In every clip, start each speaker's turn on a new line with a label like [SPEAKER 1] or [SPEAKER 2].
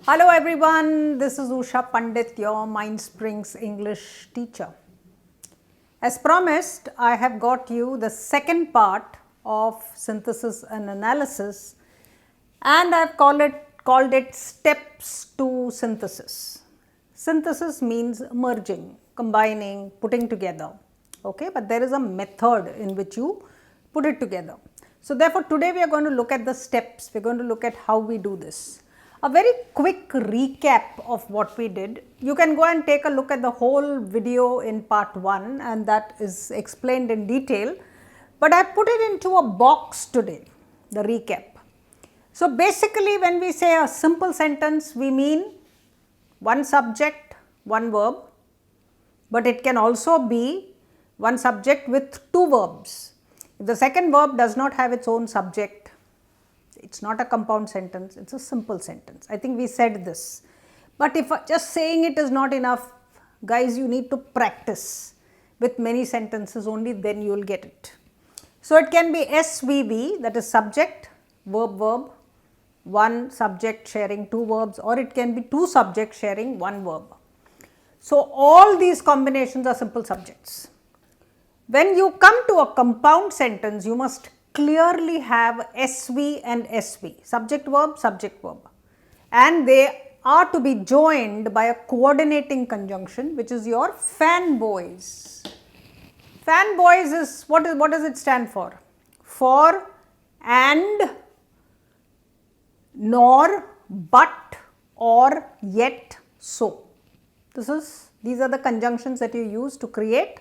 [SPEAKER 1] Hello everyone, this is Usha Pandit, your Mind Springs English teacher. As promised, I have got you the second part of synthesis and analysis, and I have called it steps to synthesis. Synthesis means merging, combining, putting together, okay, but there is a method in which you put it together. So therefore, today we are going to look at the steps, we are going to look at how we do this. A very quick recap of what we did. You can go and take a look at the whole video in part 1 and that is explained in detail, but I put it into a box today, the recap. So basically when we say a simple sentence, we mean one subject, one verb, but it can also be one subject with two verbs. If the second verb does not have its own subject, it's not a compound sentence, it's a simple sentence. I think we said this. But if just saying it is not enough, guys, you need to practice with many sentences, only then you will get it. So it can be SVB, that is subject, verb, verb, one subject sharing two verbs, or it can be two subjects sharing one verb. So all these combinations are simple subjects. When you come to a compound sentence, you must clearly have SV and SV, subject verb, and they are to be joined by a coordinating conjunction, which is your FANBOYS. FANBOYS is, what does it stand for? For, and, nor, but, or, yet, so. These are the conjunctions that you use to create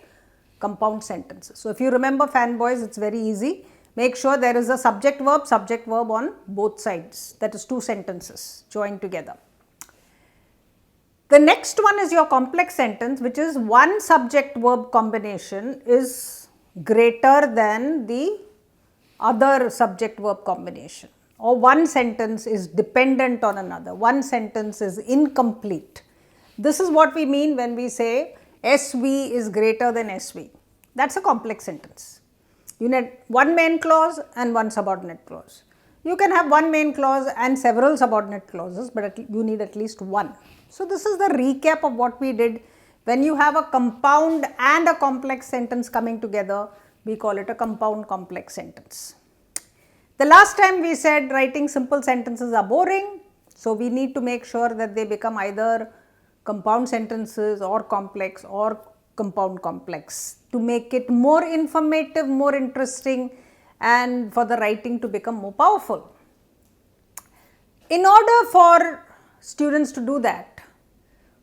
[SPEAKER 1] compound sentences. So if you remember FANBOYS, it's very easy. Make sure there is a subject verb on both sides, that is two sentences joined together. The next one is your complex sentence, which is one subject verb combination is greater than the other subject verb combination, or one sentence is dependent on another, one sentence is incomplete. This is what we mean when we say SV is greater than SV. That's a complex sentence. You need one main clause and one subordinate clause. You can have one main clause and several subordinate clauses, but you need at least one. So this is the recap of what we did. When you have a compound and a complex sentence coming together, we call it a compound complex sentence. The last time we said writing simple sentences are boring, so we need to make sure that they become either compound sentences or complex or compound complex to make it more informative, more interesting, and for the writing to become more powerful. In order for students to do that,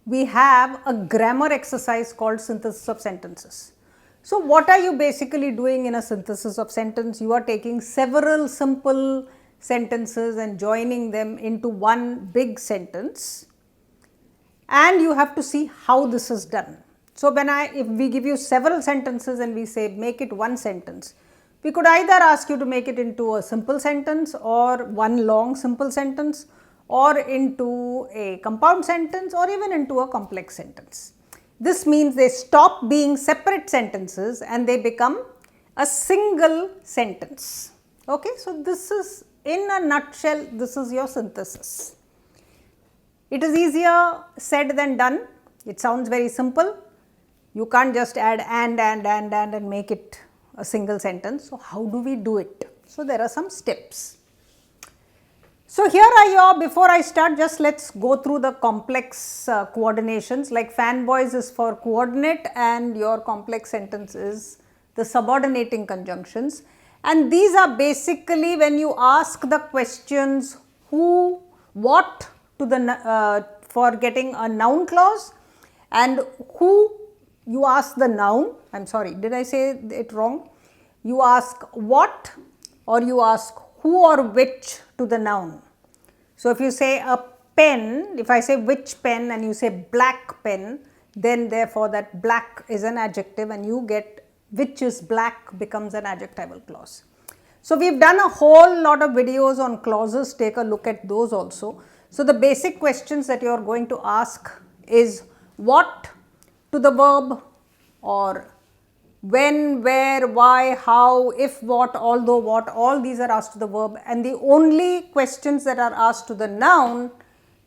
[SPEAKER 1] we have a grammar exercise called synthesis of sentences. So what are you basically doing in a synthesis of sentence? You are taking several simple sentences and joining them into one big sentence, and you have to see how this is done. So if we give you several sentences and we say make it one sentence, we could either ask you to make it into a simple sentence or one long simple sentence, or into a compound sentence, or even into a complex sentence. This means they stop being separate sentences and they become a single sentence. Okay, so this is, in a nutshell, this is your synthesis. It is easier said than done. It sounds very simple. You can't just add and make it a single sentence. So how do we do it? So there are some steps. So here are your, before I start, just let's go through the complex coordinations. Like FANBOYS is for coordinate and your complex sentence is the subordinating conjunctions. And these are basically when you ask the questions who, what to the for getting a noun clause, and who you ask the noun. I'm sorry, did I say it wrong? You ask what or you ask who or which to the noun. So if you say a pen, if I say which pen and you say black pen, then therefore that black is an adjective and you get which is black becomes an adjectival clause. So we've done a whole lot of videos on clauses, take a look at those also. So the basic questions that you are going to ask is what to the verb, or when, where, why, how, if, what, although, what, all these are asked to the verb, and the only questions that are asked to the noun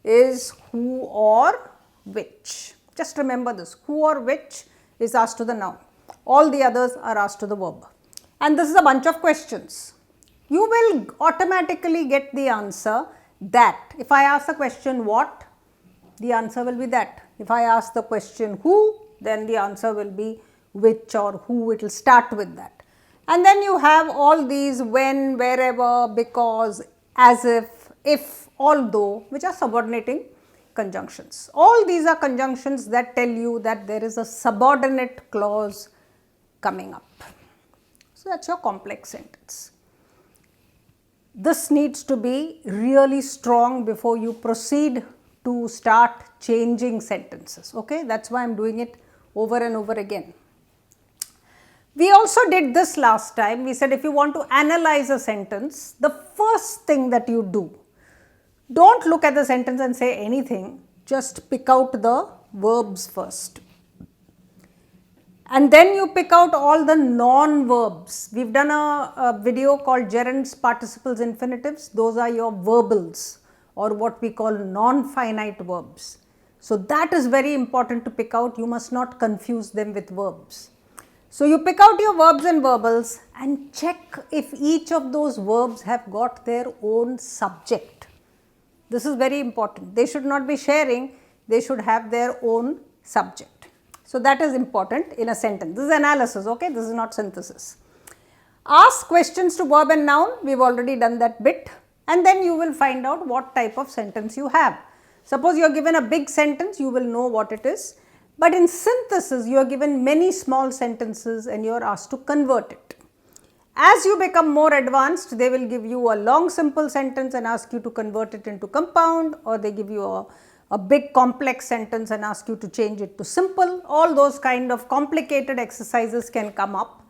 [SPEAKER 1] is who or which. Just remember this, who or which is asked to the noun. All the others are asked to the verb. And this is a bunch of questions. You will automatically get the answer that. If I ask the question what, the answer will be that. If I ask the question who, then the answer will be which or who, it will start with that. And then you have all these when, wherever, because, as if, although, which are subordinating conjunctions. All these are conjunctions that tell you that there is a subordinate clause coming up. So, that is your complex sentence. This needs to be really strong before you proceed to start changing sentences. Okay? That is why I am doing it over and over again. We also did this last time. We said if you want to analyze a sentence, the first thing that you do, don't look at the sentence and say anything, just pick out the verbs first. And then you pick out all the non-verbs. We've done a video called gerunds, participles, infinitives. Those are your verbals or what we call non-finite verbs. So that is very important to pick out. You must not confuse them with verbs. So you pick out your verbs and verbals and check if each of those verbs have got their own subject. This is very important. They should not be sharing, they should have their own subject. So that is important in a sentence. This is analysis, okay? This is not synthesis. Ask questions to verb and noun. We've already done that bit. And then you will find out what type of sentence you have. Suppose you are given a big sentence, you will know what it is. But in synthesis, you are given many small sentences and you are asked to convert it. As you become more advanced, they will give you a long simple sentence and ask you to convert it into compound, or they give you a big complex sentence and ask you to change it to simple. All those kind of complicated exercises can come up.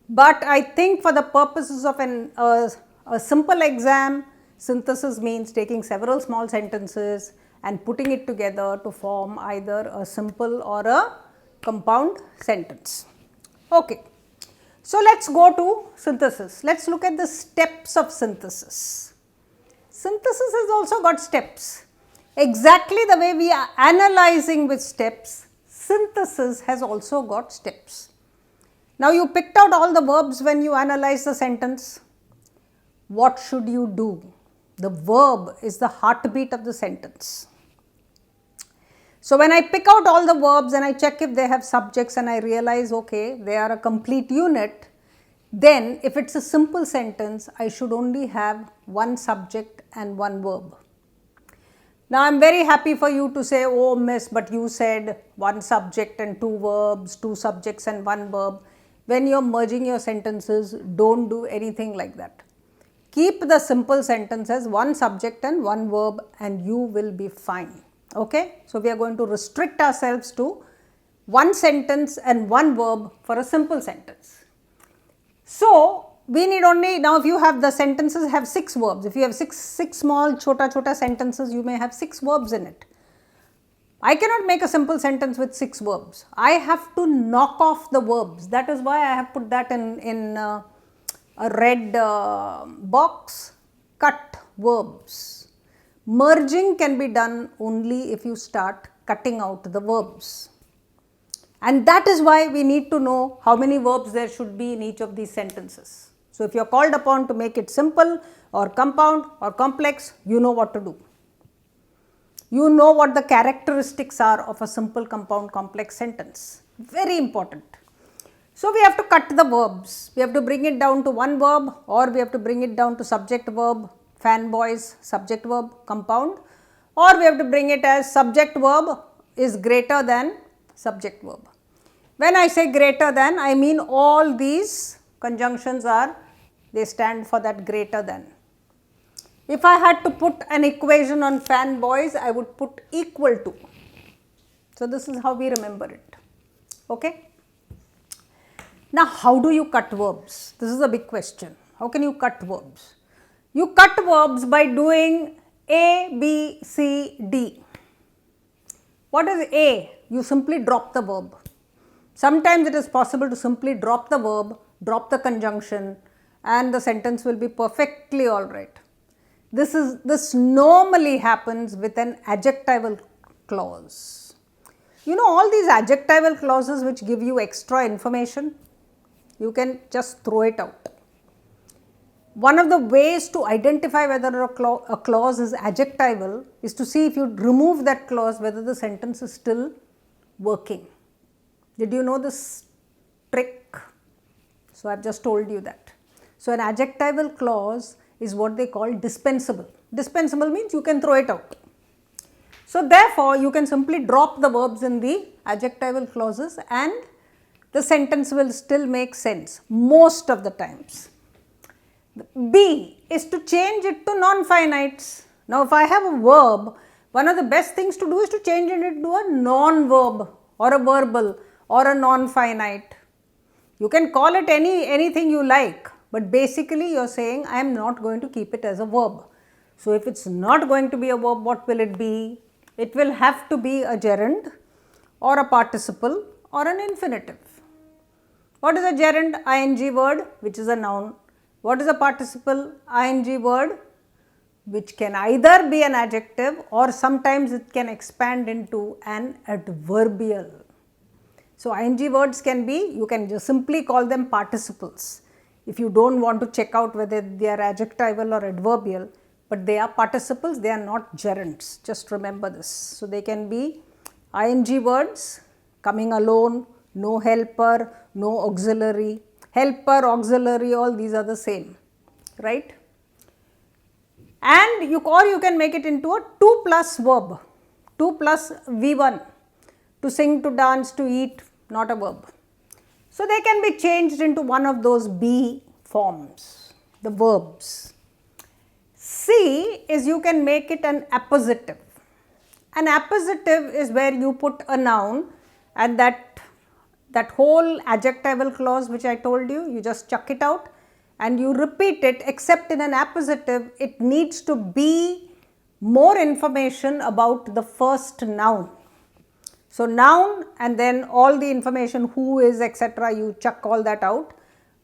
[SPEAKER 1] But I think for the purposes of a simple exam, synthesis means taking several small sentences and putting it together to form either a simple or a compound sentence. Okay. So let's go to synthesis. Let's look at the steps of synthesis. Synthesis has also got steps. Exactly the way we are analyzing with steps, synthesis has also got steps. Now you picked out all the verbs when you analyze the sentence. What should you do? The verb is the heartbeat of the sentence. So when I pick out all the verbs and I check if they have subjects and I realize, okay, they are a complete unit, then if it's a simple sentence, I should only have one subject and one verb. Now I am very happy for you to say, oh miss, but you said one subject and two verbs, two subjects and one verb. When you are merging your sentences, don't do anything like that. Keep the simple sentence as one subject and one verb and you will be fine. Okay? So we are going to restrict ourselves to one sentence and one verb for a simple sentence. So we need only, now if you have the sentences have 6 verbs, if you have six small chota sentences, you may have 6 verbs in it. I cannot make a simple sentence with 6 verbs. I have to knock off the verbs. That is why I have put that in a red box, cut verbs. Merging can be done only if you start cutting out the verbs. And that is why we need to know how many verbs there should be in each of these sentences. So if you are called upon to make it simple or compound or complex, you know what to do. You know what the characteristics are of a simple, compound, complex sentence. Very important. So we have to cut the verbs. We have to bring it down to one verb, or we have to bring it down to subject verb, FANBOYS, subject verb, compound, or we have to bring it as subject verb is greater than subject verb. When I say greater than, I mean all these conjunctions are, they stand for that greater than. If I had to put an equation on FANBOYS, I would put equal to. So this is how we remember it. Okay. Now how do you cut verbs? This is a big question. How can you cut verbs? You cut verbs by doing A, B, C, D. What is A? You simply drop the verb. Sometimes it is possible to simply drop the verb, drop the conjunction, and the sentence will be perfectly alright. This normally happens with an adjectival clause. You know all these adjectival clauses which give you extra information, you can just throw it out. One of the ways to identify whether a clause is adjectival is to see if you remove that clause whether the sentence is still working. Did you know this trick? So, I have just told you that. So, an adjectival clause is what they call dispensable. Dispensable means you can throw it out. So, therefore, you can simply drop the verbs in the adjectival clauses and the sentence will still make sense most of the times. B is to change it to non-finites. Now, if I have a verb, one of the best things to do is to change it into a non-verb or a verbal or a non-finite. You can call it anything you like, but basically you are saying I am not going to keep it as a verb. So, if it is not going to be a verb, what will it be? It will have to be a gerund or a participle or an infinitive. What is a gerund? Ing word, which is a noun. What is a participle? Ing word, which can either be an adjective or sometimes it can expand into an adverbial. So, ing words can be, you can just simply call them participles if you do not want to check out whether they are adjectival or adverbial, but they are participles, they are not gerunds, just remember this. So, they can be ing words coming alone, no helper, no auxiliary, helper, auxiliary, all these are the same, right. And you can make it into a 2 plus verb, 2 plus V1, to sing, to dance, to eat, not a verb. So, they can be changed into one of those B forms, the verbs. C is you can make it an appositive. An appositive is where you put a noun and that whole adjectival clause which I told you, you just chuck it out and you repeat it, except in an appositive it needs to be more information about the first noun. So, noun and then all the information who is, etc., you chuck all that out,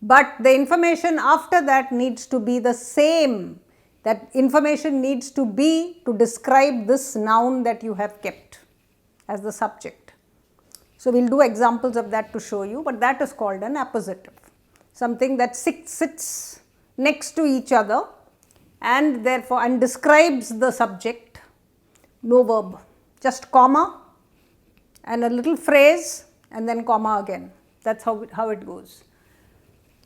[SPEAKER 1] but the information after that needs to be the same. That information needs to be to describe this noun that you have kept as the subject. So, we will do examples of that to show you, but that is called an appositive, something that sits next to each other and therefore and describes the subject, no verb, just comma and a little phrase and then comma again. That is how it goes.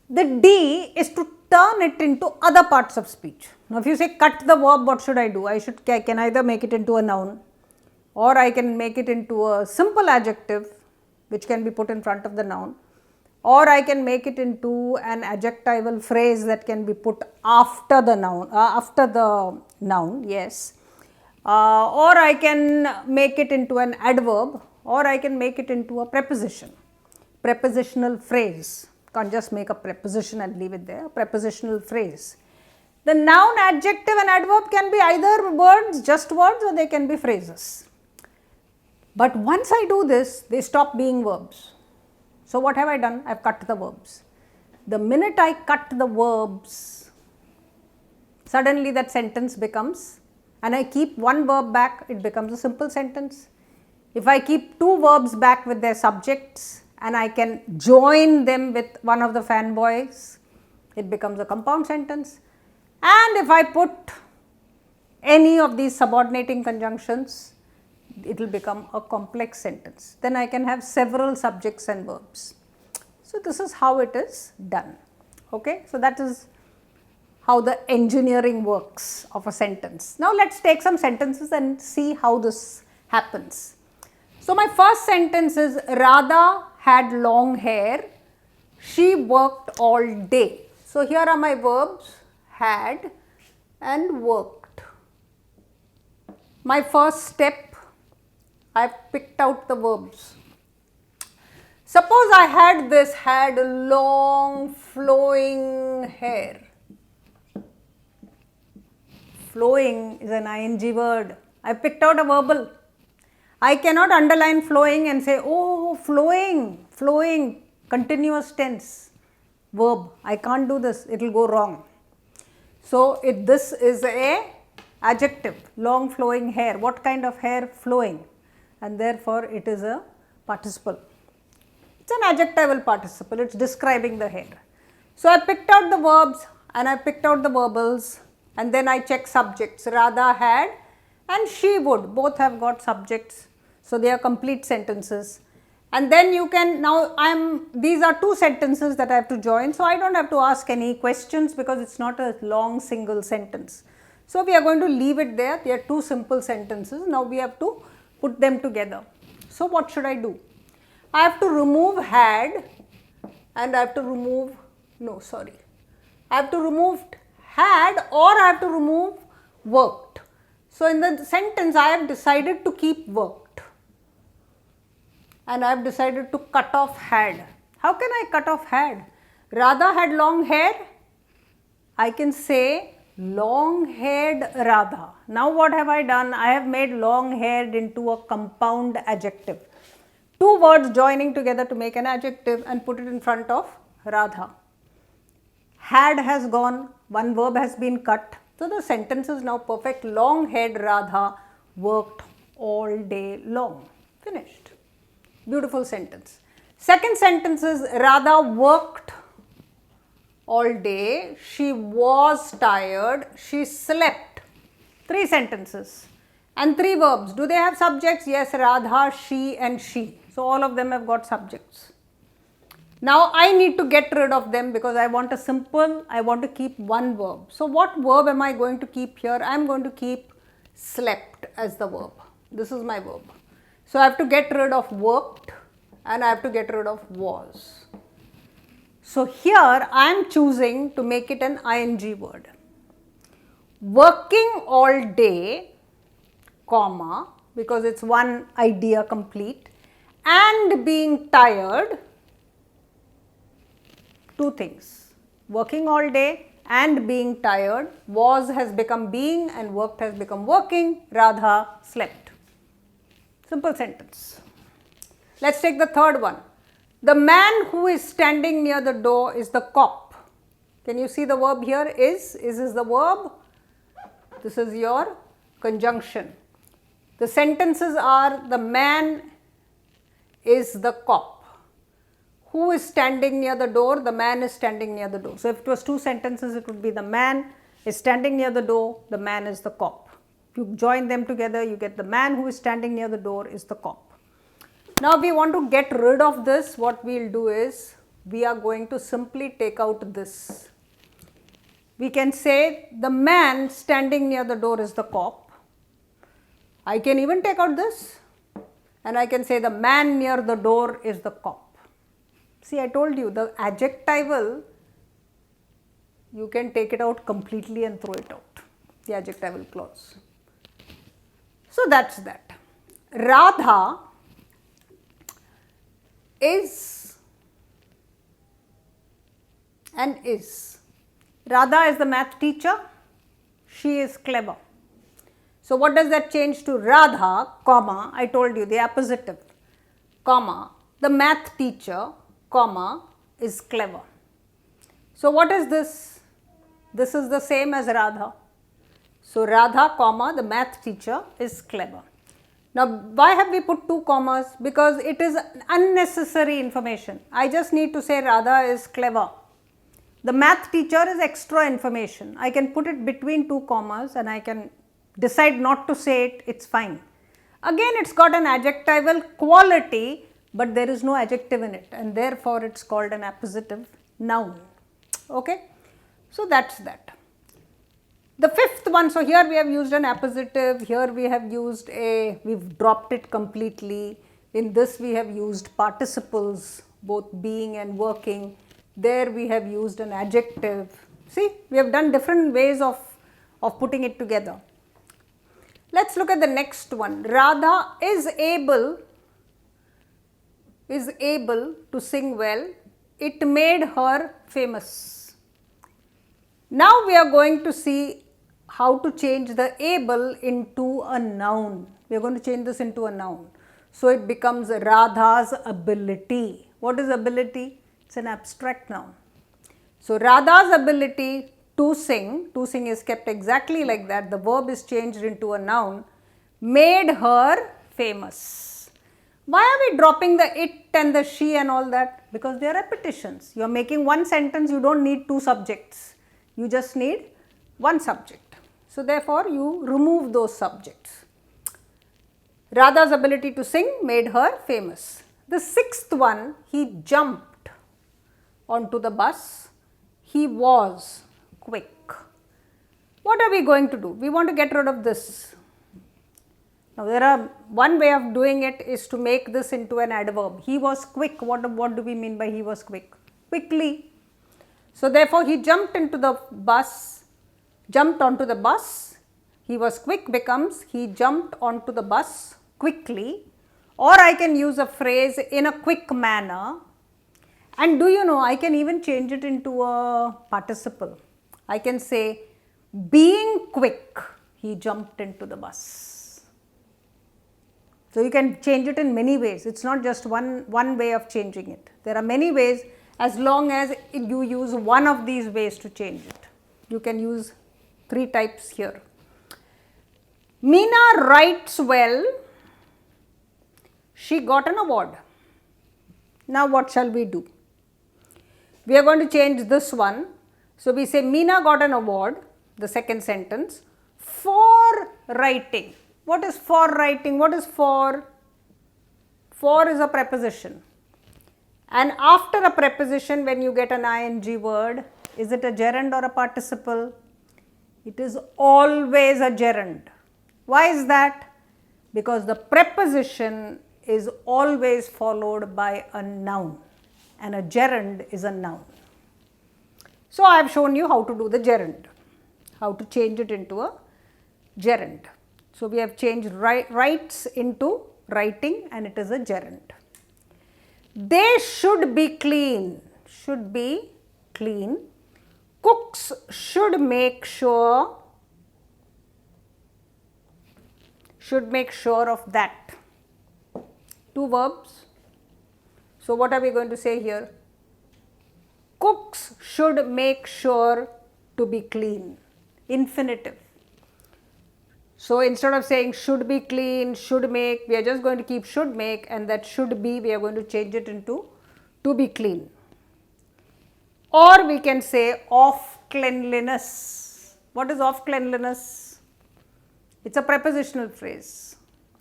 [SPEAKER 1] The D is to turn it into other parts of speech. Now, if you say cut the verb, what should I do? I can either make it into a noun or I can make it into a simple adjective which can be put in front of the noun, or I can make it into an adjectival phrase that can be put after the noun, yes, or I can make it into an adverb, or I can make it into a preposition, prepositional phrase. Can't just make a preposition and leave it there, a prepositional phrase. The noun, adjective and adverb can be either words, just words, or they can be phrases. But once I do this, they stop being verbs. So, what have I done? I have cut the verbs. The minute I cut the verbs, suddenly that sentence becomes, and I keep one verb back, it becomes a simple sentence. If I keep two verbs back with their subjects and I can join them with one of the fanboys, it becomes a compound sentence. And if I put any of these subordinating conjunctions, it will become a complex sentence. Then I can have several subjects and verbs. So, this is how it is done. Okay? So, that is how the engineering works of a sentence. Now, let us take some sentences and see how this happens. So, my first sentence is Radha had long hair, she worked all day. So, here are my verbs had and worked. My first step, I have picked out the verbs. Suppose I had long flowing hair. Flowing is an ing word. I picked out a verbal. I cannot underline flowing and say, oh, flowing, continuous tense, verb. I can't do this, it will go wrong. So, this is a Adjective, long flowing hair. What kind of hair? Flowing, and therefore it is a participle. It's an adjectival participle, it's describing the hair. So I picked out the verbs and I picked out the verbals, and then I check subjects. Radha had and she would, both have got subjects, so they are complete sentences. And then you can, now these are two sentences that I have to join, so I don't have to ask any questions because it's not a long single sentence. So we are going to leave it there. They are two simple sentences. Now we have to put them together. So what should I do? I have to remove had and I have to remove, I have to remove had or I have to remove worked. So in the sentence I have decided to keep worked and I have decided to cut off had. How can I cut off had? Radha had long hair. I can say long haired Radha. Now what have I done? I have made long haired into a compound adjective. Two words joining together to make an adjective and put it in front of Radha. Had has gone, one verb has been cut. So the sentence is now perfect. Long haired Radha worked all day long. Finished. Beautiful sentence. Second sentence is Radha worked all day, she was tired, she slept. Three sentences and three verbs. Do they have subjects? Yes, Radha, she and she. So all of them have got subjects. Now I need to get rid of them because I want to keep one verb. So what verb am I going to keep here? I am going to keep slept as the verb. This is my verb. So I have to get rid of worked and I have to get rid of was. So here I am choosing to make it an ing word. Working all day, comma, because it's one idea complete, and being tired, two things. Working all day and being tired, was has become being and worked has become working, Radha slept. Simple sentence. Let's take the third one. The man who is standing near the door is the cop. Can you see the verb here? Is the verb. This is your conjunction. The sentences are the man is the cop. Who is standing near the door? The man is standing near the door. So if it was two sentences, it would be the man is standing near the door, the man is the cop. If you join them together, you get the man who is standing near the door is the cop. Now, if we want to get rid of this, what we will do is, we are going to simply take out this. We can say the man standing near the door is the cop. I can even take out this and I can say the man near the door is the cop. See, I told you the adjectival, you can take it out completely and throw it out, the adjectival clause. So that's that. Radha is and is. Radha is the math teacher, she is clever. So what does that change to? Radha, comma, I told you the appositive, comma, the math teacher, comma, is clever. So what is this? This is the same as Radha. So Radha, comma, the math teacher is clever. Now, why have we put two commas? Because it is unnecessary information. I just need to say Radha is clever. The math teacher is extra information. I can put it between two commas and I can decide not to say it, it's fine. Again, it's got an adjectival quality, but there is no adjective in it and therefore it's called an appositive noun. Okay? So that's that. The fifth one, so here we have used an appositive, here we have used we've dropped it completely. In this we have used participles, both being and working. There we have used an adjective. See, we have done different ways of putting it together. Let's look at the next one. Radha is able to sing well. It made her famous. Now we are going to see how to change the able into a noun. We are going to change this into a noun. So it becomes Radha's ability. What is ability? It's an abstract noun. So Radha's ability to sing is kept exactly like that, the verb is changed into a noun, made her famous. Why are we dropping the it and the she and all that? Because they are repetitions. You are making one sentence, you don't need two subjects, you just need one subject. So therefore you remove those subjects. Radha's ability to sing made her famous. The sixth one, he jumped onto the bus, he was quick. What are we going to do? We want to get rid of this. Now one way of doing it is to make this into an adverb. He was quick. What do we mean by he was quick? Quickly. So therefore he jumped onto the bus, he was quick becomes he jumped onto the bus quickly, or I can use a phrase in a quick manner, and do you know I can even change it into a participle. I can say being quick he jumped into the bus. So you can change it in many ways, it is not just one way of changing it. There are many ways, as long as you use one of these ways to change it. You can use 3 types here. Meena writes well, she got an award. Now what shall we do? We are going to change this one. So we say Meena got an award, the second sentence, for writing. What is for writing? What is for? For is a preposition. And after a preposition, when you get an ing word, is it a gerund or a participle? It is always a gerund. Why is that? Because the preposition is always followed by a noun, and a gerund is a noun. So I have shown you how to do the gerund, how to change it into a gerund. So we have changed writes into writing, and it is a gerund. They should be clean, should be clean. Cooks should make sure of that. 2 verbs. So what are we going to say here? Cooks should make sure to be clean. Infinitive. So instead of saying should be clean, should make, we are just going to keep should make, and that should be we are going to change it into to be clean. Or we can say of cleanliness. What is of cleanliness? It's a prepositional phrase,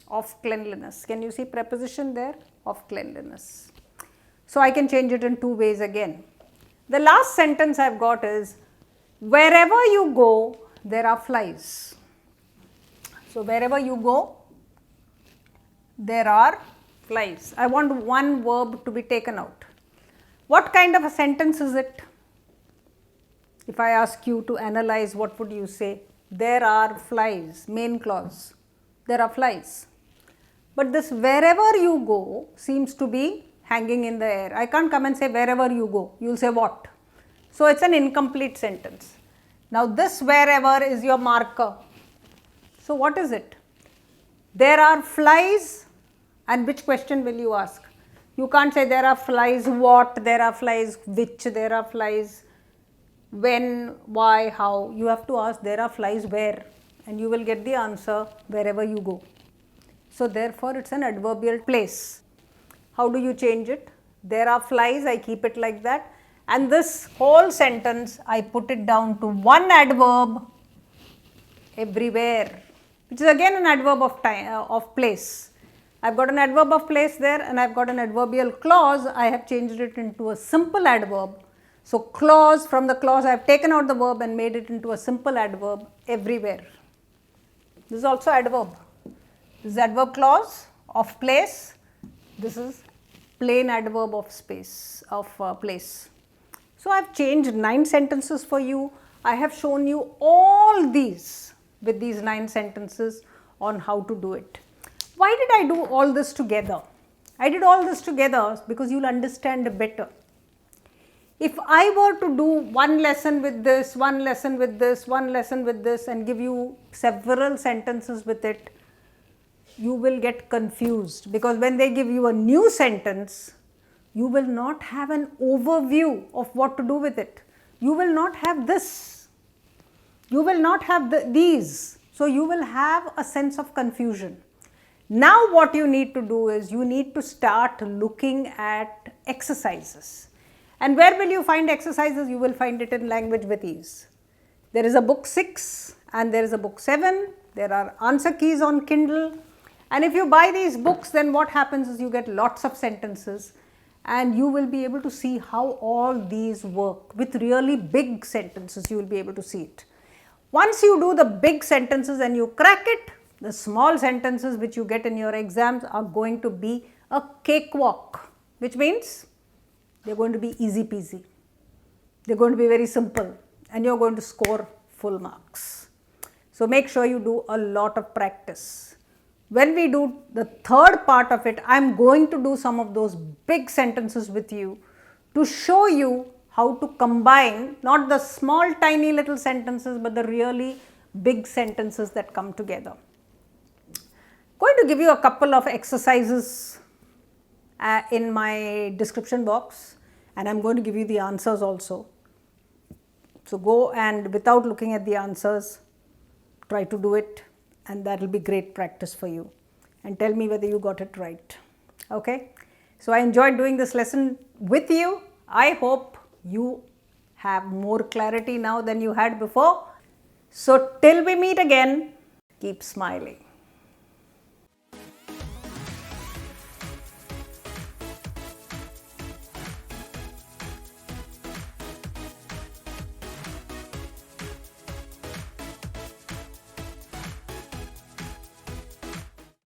[SPEAKER 1] of cleanliness. Can you see preposition there? Of cleanliness. So I can change it in 2 ways again. The last sentence I've got is, wherever you go, there are flies. So wherever you go, there are flies. I want one verb to be taken out. What kind of a sentence is it? If I ask you to analyze, what would you say? There are flies, main clause. There are flies. But this wherever you go seems to be hanging in the air. I can't come and say wherever you go. You will say what? So it's an incomplete sentence. Now this wherever is your marker. So what is it? There are flies, and which question will you ask? You can't say there are flies what, there are flies which, there are flies when, why, how. You have to ask there are flies where, and you will get the answer wherever you go. So therefore it's an adverbial place. How do you change it? There are flies, I keep it like that, and this whole sentence I put it down to one adverb, everywhere, which is again an adverb of time, of place. I've got an adverb of place there, and I've got an adverbial clause. I have changed it into a simple adverb. So clause, from the clause I have taken out the verb and made it into a simple adverb, everywhere. This is also adverb. This is adverb clause of place. This is plain adverb of space, of place. So I have changed 9 sentences for you. I have shown you all these with these 9 sentences on how to do it. Why did I do all this together? I did all this together because you will understand better. If I were to do one lesson with this, one lesson with this, one lesson with this, and give you several sentences with it, you will get confused, because when they give you a new sentence, you will not have an overview of what to do with it. You will not have this. You will not have these. So you will have a sense of confusion. Now what you need to do is you need to start looking at exercises. And where will you find exercises? You will find it in Language with Ease. There is a book 6 and there is a book 7. There are answer keys on Kindle. And if you buy these books, then what happens is you get lots of sentences and you will be able to see how all these work. With really big sentences, you will be able to see it. Once you do the big sentences and you crack it, the small sentences which you get in your exams are going to be a cakewalk, which means they are going to be easy peasy. They are going to be very simple and you are going to score full marks. So make sure you do a lot of practice. When we do the third part of it, I am going to do some of those big sentences with you to show you how to combine not the small tiny little sentences but the really big sentences that come together. Going to give you a couple of exercises in my description box and I am going to give you the answers also. So go and without looking at the answers, try to do it and that will be great practice for you and tell me whether you got it right. Okay. So I enjoyed doing this lesson with you. I hope you have more clarity now than you had before. So till we meet again, keep smiling.